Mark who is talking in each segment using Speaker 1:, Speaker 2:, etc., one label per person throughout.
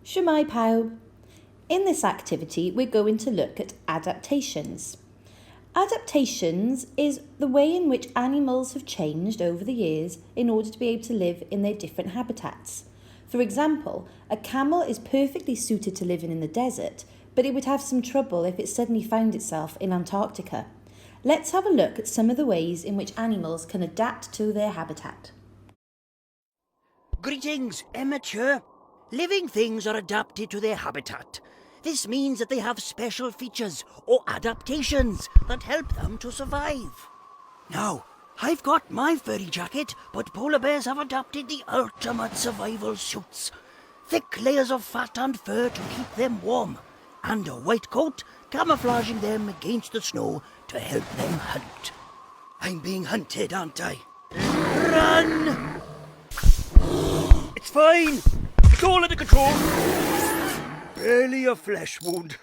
Speaker 1: Shwmae pawb. In this activity, we're going to look at adaptations. Adaptations is the way in which animals have changed over the years in order to be able to live in their different habitats. For example, a camel is perfectly suited to living in the desert, but it would have some trouble if it suddenly found itself in Antarctica. Let's have a look at some of the ways in which animals can adapt to their habitat.
Speaker 2: Greetings, amateur. Living things are adapted to their habitat. This means that they have special features or adaptations that help them to survive. Now, I've got my furry jacket, but polar bears have adapted the ultimate survival suits. Thick layers of fat and fur to keep them warm, and a white coat camouflaging them against the snow to help them hunt. I'm being hunted, aren't I? Run! It's fine. It's all under control. Barely a flesh wound.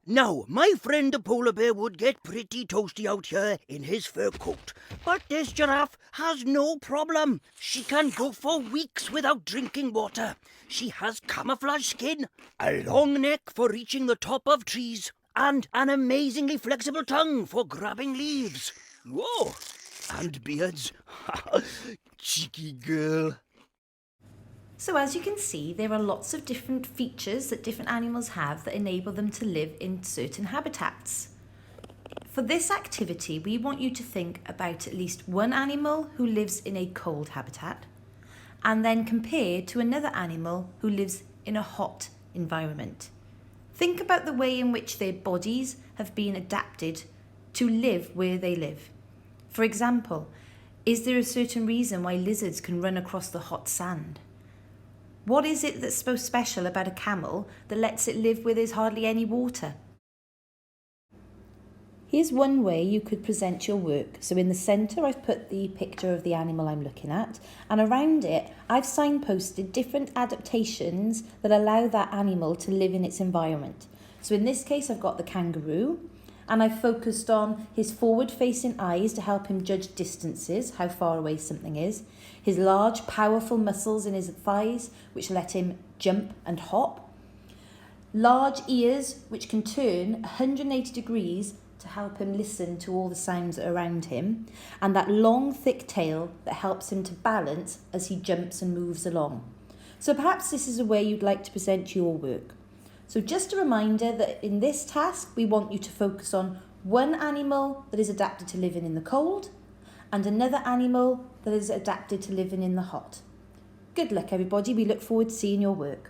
Speaker 2: Now, my friend the polar bear would get pretty toasty out here in his fur coat. But this giraffe has no problem. She can go for weeks without drinking water. She has camouflage skin, a long neck for reaching the top of trees, and an amazingly flexible tongue for grabbing leaves. Whoa! And beards. Cheeky girl.
Speaker 1: So as you can see, there are lots of different features that different animals have that enable them to live in certain habitats. For this activity, we want you to think about at least one animal who lives in a cold habitat and then compare to another animal who lives in a hot environment. Think about the way in which their bodies have been adapted to live where they live. For example, is there a certain reason why lizards can run across the hot sand? What is it that's so special about a camel that lets it live where there's hardly any water? Here's one way you could present your work. So in the centre, I've put the picture of the animal I'm looking at, and around it, I've signposted different adaptations that allow that animal to live in its environment. So in this case, I've got the kangaroo, and I've focused on his forward-facing eyes to help him judge distances, how far away something is, his large, powerful muscles in his thighs, which let him jump and hop, large ears, which can turn 180 degrees to help him listen to all the sounds around him, and that long, thick tail that helps him to balance as he jumps and moves along. So perhaps this is a way you'd like to present your work. So just a reminder that in this task, we want you to focus on one animal that is adapted to living in the cold and another animal that is adapted to living in the hot. Good luck, everybody. We look forward to seeing your work.